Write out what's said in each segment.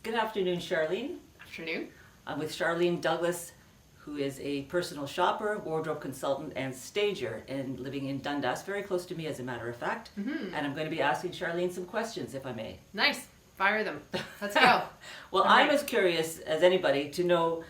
Good afternoon, Charlene. Afternoon. I'm with Charlene Douglas, who is a personal shopper, wardrobe consultant, and stager, and living in Dundas, very close to me, as a matter of fact. Mm-hmm. And I'm going to be asking Charlene some questions, if I may. Nice. Fire them. Let's go. Well, All I'm right. as curious as anybody to know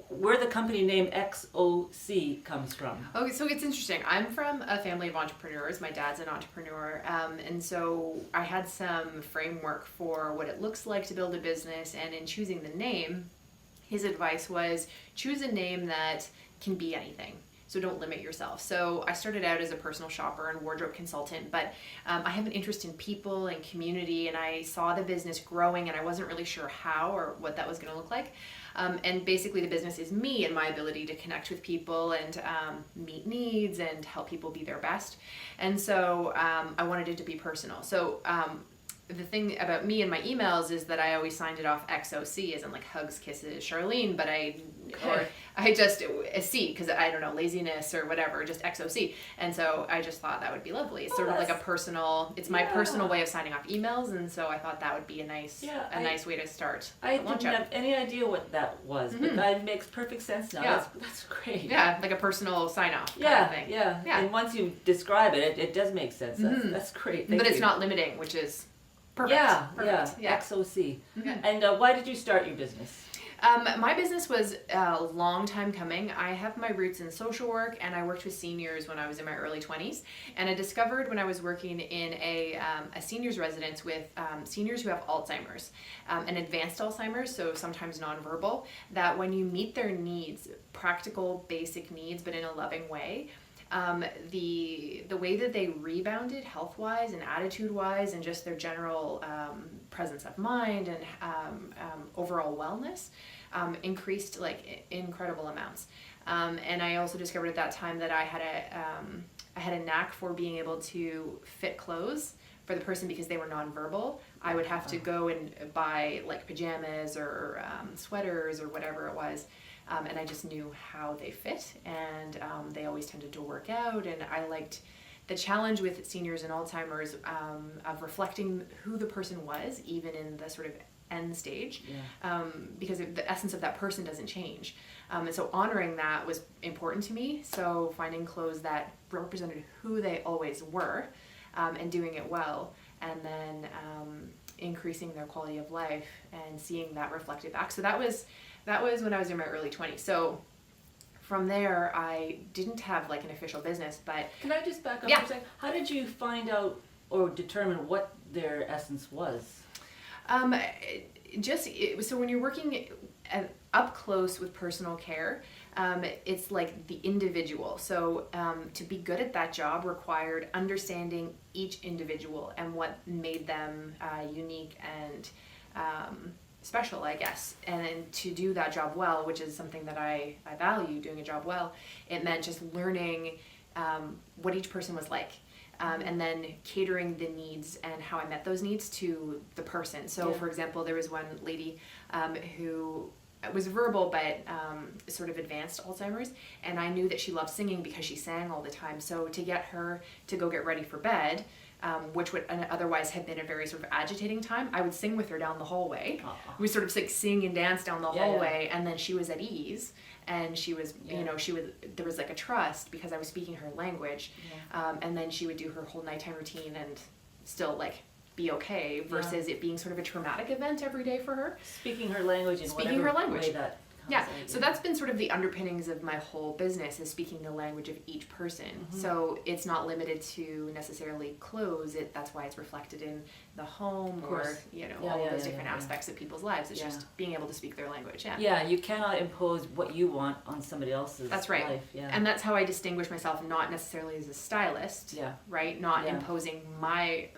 where the company name Xo.C comes from. Okay, so it's interesting. I'm from a family of entrepreneurs. My dad's an entrepreneur. And so I had some framework for what it looks like to build a business. And in choosing the name, his advice was choose a name that can be anything. So don't limit yourself. So I started out as a personal shopper and wardrobe consultant, but I have an interest in people and community, and I saw the business growing, and I wasn't really sure how or what that was going to look like. And basically the business is me and my ability to connect with people and meet needs and help people be their best. And so I wanted it to be personal. So the thing about me and my emails is that I always signed it off Xo.C as in like hugs, kisses, Charlene, but I just a C because I don't know, laziness or whatever, just Xo.C. And so I just thought that would be lovely. It's sort of like a personal, it's my personal way of signing off emails, and so I thought that would be a nice way to start. I didn't have any idea what that was, but that makes perfect sense now. Yeah. That's great. Yeah, like a personal sign off kind of thing. Yeah. And once you describe it, it does make sense. That's great. Thank But it's you. not limiting, which is perfect. Yeah. Xo.C. Okay. And why did you start your business? My business was a long time coming. I have my roots in social work, and I worked with seniors when I was in my early 20s. And I discovered when I was working in a seniors residence with seniors who have Alzheimer's and advanced Alzheimer's, so sometimes nonverbal, that when you meet their needs, practical, basic needs, but in a loving way, the way that they rebounded health-wise and attitude-wise and just their general presence of mind and overall wellness increased like incredible amounts. And I also discovered at that time that I had a knack for being able to fit clothes for the person because they were nonverbal. I would have to go and buy like pajamas or sweaters or whatever it was. And I just knew how they fit, and they always tended to work out, and I liked the challenge with seniors and Alzheimer's of reflecting who the person was, even in the sort of end stage, because the essence of that person doesn't change. And so honoring that was important to me, so finding clothes that represented who they always were, and doing it well, and then increasing their quality of life and seeing that reflected back. So that was when I was in my early 20s. So from there, I didn't have like an official business, but... Can I just back up for a second? How did you find out or determine what their essence was? So when you're working up close with personal care, it's like the individual. So to be good at that job required understanding each individual and what made them unique and special, I guess. And then to do that job well, which is something that I value, doing a job well, it meant just learning what each person was like. And then catering the needs and how I met those needs to the person. So for example, there was one lady who was verbal but sort of advanced Alzheimer's, and I knew that she loved singing because she sang all the time. So to get her to go get ready for bed, which would otherwise have been a very sort of agitating time, I would sing with her down the hallway. We sort of like sing and dance down the hallway, and then she was at ease, and she was, there was like a trust because I was speaking her language, and then she would do her whole nighttime routine and still like be okay versus it being sort of a traumatic event every day for her. Speaking her language in whatever way that comes out. So that's been sort of the underpinnings of my whole business, is speaking the language of each person. So it's not limited to necessarily clothes. That's why it's reflected in the home or all those different aspects of people's lives. It's just being able to speak their language. Yeah, you cannot impose what you want on somebody else's That's right. life. Yeah. And that's how I distinguish myself, not necessarily as a stylist, right? Not imposing my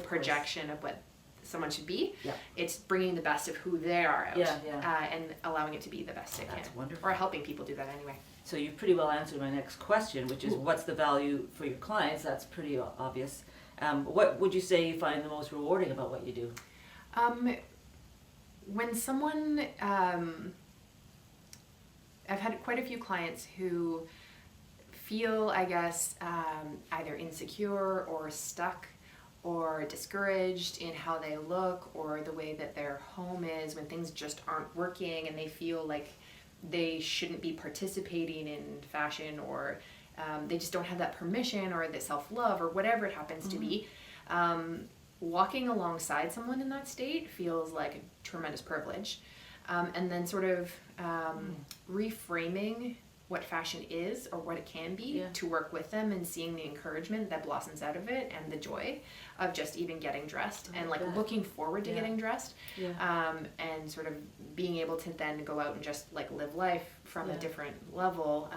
projection of what someone should be. It's bringing the best of who they are out and allowing it to be the best it can. That's wonderful. Or helping people do that anyway. So you've pretty well answered my next question, which is what's the value for your clients? That's pretty obvious. What would you say you find the most rewarding about what you do? When someone, I've had quite a few clients who feel, I guess, either insecure or stuck or discouraged in how they look or the way that their home is when things just aren't working and they feel like they shouldn't be participating in fashion, or they just don't have that permission or the self-love or whatever it happens to be. Walking alongside someone in that state feels like a tremendous privilege. And then sort of reframing what fashion is or what it can be to work with them, and seeing the encouragement that blossoms out of it and the joy of just even getting dressed and like looking forward to getting dressed, and sort of being able to then go out and just like live life from a different level.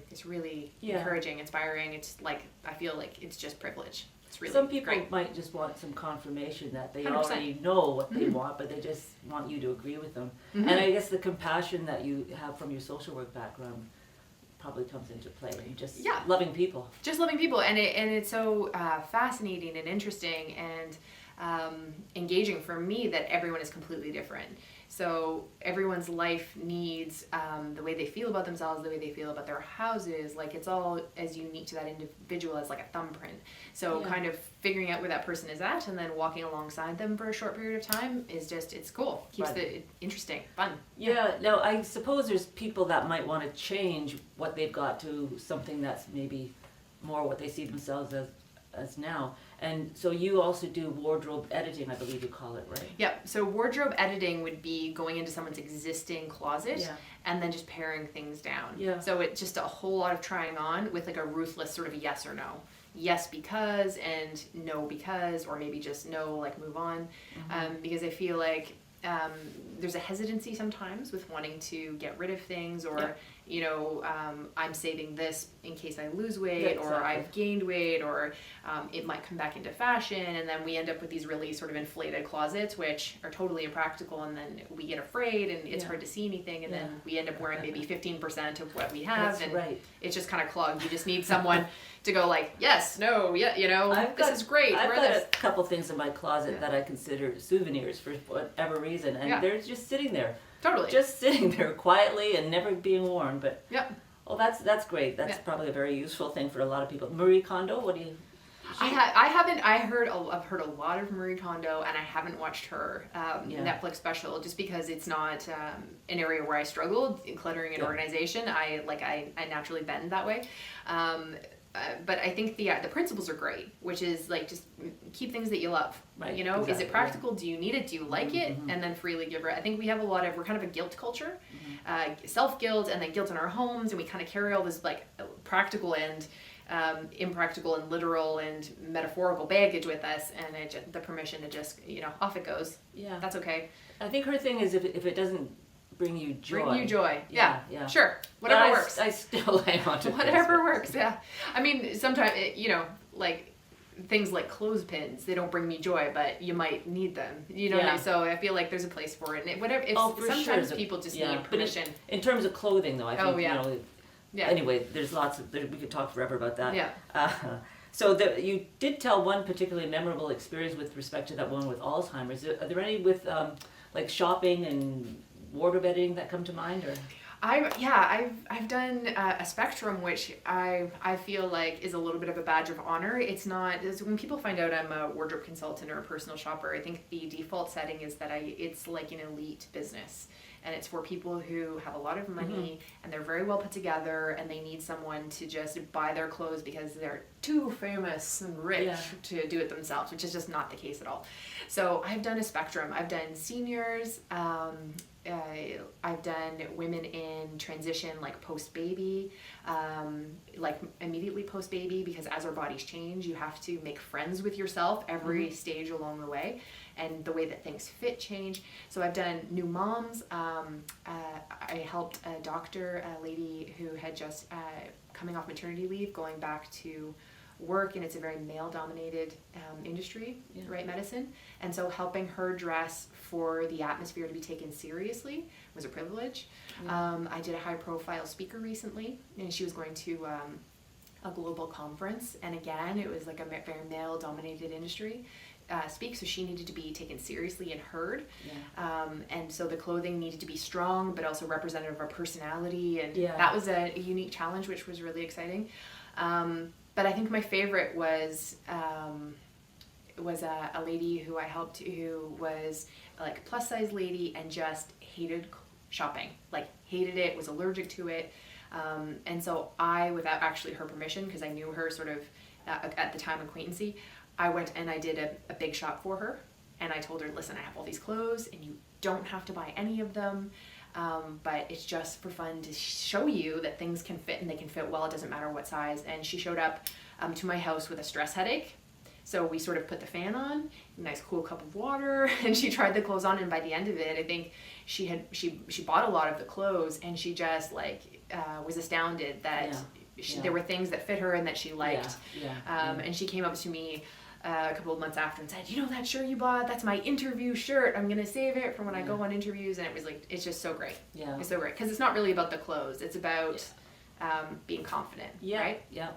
It's really encouraging, inspiring. It's like, I feel like it's just privilege. It's really some people great. might just want some confirmation that they 100%. already know what they want, but they just want you to agree with them. And I guess the compassion that you have from your social work background probably comes into play. And just loving people. Just loving people, and it's so fascinating and interesting and engaging for me that everyone is completely different. So everyone's life needs the way they feel about themselves, the way they feel about their houses, like it's all as unique to that individual as like a thumbprint. So kind of figuring out where that person is at and then walking alongside them for a short period of time is just, it's cool. Keeps it interesting, fun. Yeah, now I suppose there's people that might want to change what they've got to something that's maybe more what they see themselves as now. And so you also do wardrobe editing, I believe you call it, right? Yep. So wardrobe editing would be going into someone's existing closet and then just paring things down. Yeah. So it's just a whole lot of trying on with like a ruthless sort of yes or no. Yes because, and no because, or maybe just no, like move on. Because I feel like there's a hesitancy sometimes with wanting to get rid of things, or you know, I'm saving this in case I lose weight, or I've gained weight, or it might come back into fashion, and then we end up with these really sort of inflated closets, which are totally impractical, and then we get afraid, and it's hard to see anything, and then we end up wearing maybe 15% of what we have, it's just kind of clogged. You just need someone to go like, yes, no, you know, this is great. I've got a couple things in my closet that I consider souvenirs for whatever reason, and they're just sitting there. Totally. Just sitting there quietly and never being worn. But that's great. That's probably a very useful thing for a lot of people. Marie Kondo, what do you? I've heard a lot of Marie Kondo, and I haven't watched her Netflix special just because it's not an area where I struggled decluttering an organization. I naturally bend that way. But I think the principles are great, which is like just keep things that you love. Right. You know, is it practical? Do you need it? Do you like it? And then freely give it. I think we have we're kind of a guilt culture, self-guilt, and then guilt in our homes, and we kind of carry all this like practical and impractical and literal and metaphorical baggage with us, and the permission to just, you know, off it goes. Yeah, that's okay. I think her thing is if it doesn't bring you joy. Yeah. Sure. Whatever works. I still hang on to whatever works. Yeah. I mean, sometimes you know, like things like clothespins, they don't bring me joy, but you might need them. You know, so I feel like there's a place for it. And whatever. Sometimes people just need permission. In terms of clothing, though, I think you know. Yeah. Anyway, there's lots of. We could talk forever about that. Yeah. So you did tell one particularly memorable experience with respect to that one with Alzheimer's. Are there any with like shopping and wardrobe editing that come to mind, or? I've done a spectrum, which I feel like is a little bit of a badge of honor. It's when people find out I'm a wardrobe consultant or a personal shopper, I think the default setting is that it's like an elite business, and it's for people who have a lot of money and they're very well put together, and they need someone to just buy their clothes because they're too famous and rich to do it themselves, which is just not the case at all. So I've done a spectrum. I've done seniors. I've done women in transition, like post-baby, like immediately post-baby, because as our bodies change, you have to make friends with yourself every stage along the way, and the way that things fit change. So I've done new moms. I helped a doctor, a lady who had just coming off maternity leave, going back to work, and it's a very male-dominated industry, right, medicine, and so helping her dress for the atmosphere to be taken seriously was a privilege. I did a high-profile speaker recently, and she was going to a global conference, and again, it was like a very male-dominated industry speak, so she needed to be taken seriously and heard, and so the clothing needed to be strong, but also representative of her personality, and that was a unique challenge, which was really exciting. But I think my favorite was was a lady who I helped, who was like a plus size lady and just hated shopping, like hated it, was allergic to it. And so I, without actually her permission, because I knew her sort of at the time acquaintancy, I went and I did a big shop for her. And I told her, listen, I have all these clothes and you don't have to buy any of them. But it's just for fun to show you that things can fit and they can fit well. It doesn't matter what size. And she showed up to my house with a stress headache. So we sort of put the fan on, a nice cool cup of water, and she tried the clothes on. And by the end of it, I think she bought a lot of the clothes, and she just was astounded that there were things that fit her and that she liked. And she came up to me a couple of months after and said, that shirt you bought, that's my interview shirt. I'm going to save it for when I go on interviews. And it was like, it's just so great. Yeah. It's so great. Because it's not really about the clothes. It's about being confident. Yeah. Right? Yeah.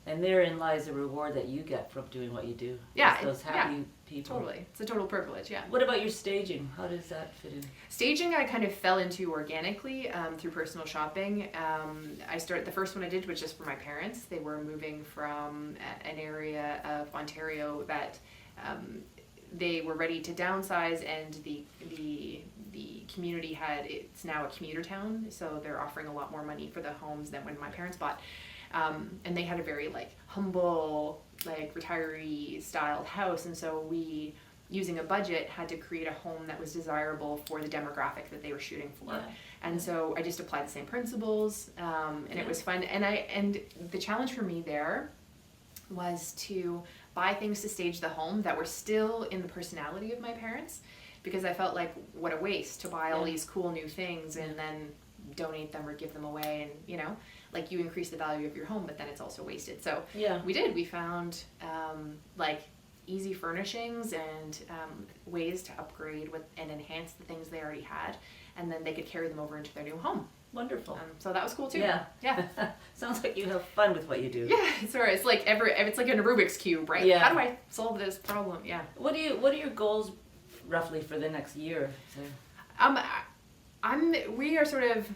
And therein lies the reward that you get from doing what you do. Yeah. It's those happy people. Totally. It's a total privilege, yeah. What about your staging? How does that fit in? Staging I kind of fell into organically through personal shopping. The first one I did was just for my parents. They were moving from an area of Ontario that they were ready to downsize, and the community it's now a commuter town, so they're offering a lot more money for the homes than when my parents bought. And they had a very humble, retiree styled house. And so we, using a budget, had to create a home that was desirable for the demographic that they were shooting for. Yeah. And so I just applied the same principles, and it was fun. And the challenge for me there was to buy things to stage the home that were still in the personality of my parents, because I felt like what a waste to buy all these cool new things and then donate them or give them away, and you increase the value of your home, but then it's also wasted. So we found easy furnishings and ways to upgrade and enhance the things they already had, and then they could carry them over into their new home. Wonderful. So that was cool too. Yeah. Sounds like you have fun with what you do. Yeah, it's like it's like an Rubik's Cube, right? Yeah. How do I solve this problem? Yeah. What are your goals roughly for the next year? So? We are sort of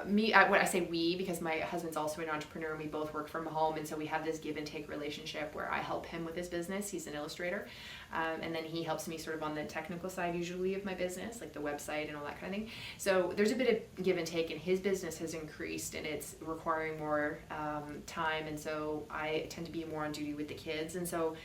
when I say we, because my husband's also an entrepreneur and we both work from home, and so we have this give and take relationship where I help him with his business. He's an illustrator, and then he helps me sort of on the technical side usually of my business, like the website and all that kind of thing. So there's a bit of give and take, and his business has increased and it's requiring more time, and so I tend to be more on duty with the kids, and so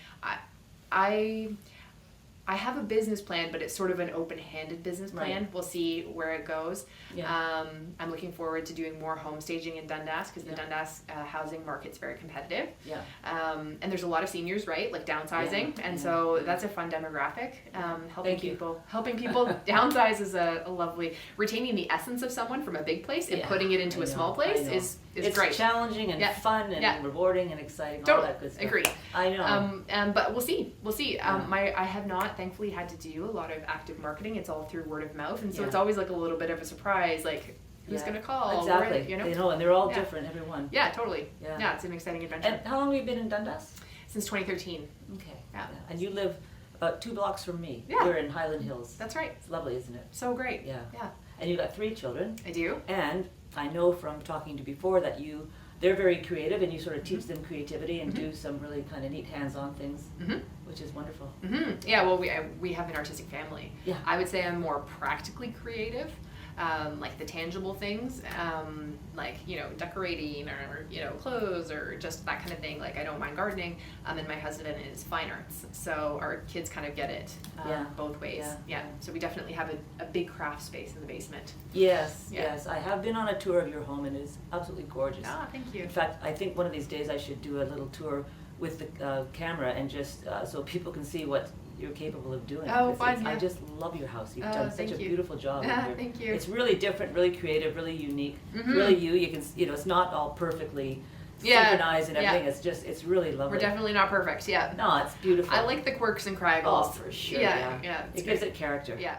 I have a business plan, but it's sort of an open-handed business plan. We'll see where it goes. Yeah. I'm looking forward to doing more home staging in Dundas, because the Dundas housing market's very competitive. Yeah. And there's a lot of seniors, right? Like downsizing, and so that's a fun demographic. Helping people downsize is a lovely, retaining the essence of someone from a big place and putting it into a small place is it's great. It's challenging and fun and rewarding and exciting. All that good stuff. Agree. I know. But we'll see. I have not, thankfully, had to do a lot of active marketing. It's all through word of mouth, and so it's always like a little bit of a surprise, like who's going to call? Exactly. And they're all different, everyone. Yeah, totally. Yeah, it's an exciting adventure. And how long have you been in Dundas? Since 2013. Okay. Yeah. And you live about 2 blocks from me. Yeah. We're in Highland Hills. That's right. It's lovely, isn't it? So great. Yeah. Yeah. And you've got 3 children. I do. And I know from talking to you before that they're very creative, and you sort of teach them creativity and do some really kind of neat hands-on things, which is wonderful. Yeah, well, we have an artistic family. Yeah. I would say I'm more practically creative, like the tangible things, like, decorating or, clothes or just that kind of thing. Like, I don't mind gardening, and my husband is fine arts. So our kids kind of get it both ways. Yeah. So we definitely have a big craft space in the basement. Yes. I have been on a tour of your home, and it is absolutely gorgeous. Ah, thank you. In fact, I think one of these days I should do a little tour with the camera, and just so people can see what you're capable of doing. Oh, fun. I just love your house. You've done such a beautiful job. Thank you. It's really different, really creative, really unique. Really you can, it's not all perfectly synchronized and everything. It's really lovely. We're definitely not perfect. Yeah. No, it's beautiful. I like the quirks and craggles. Oh, for sure. Yeah. It gives it character. Yeah.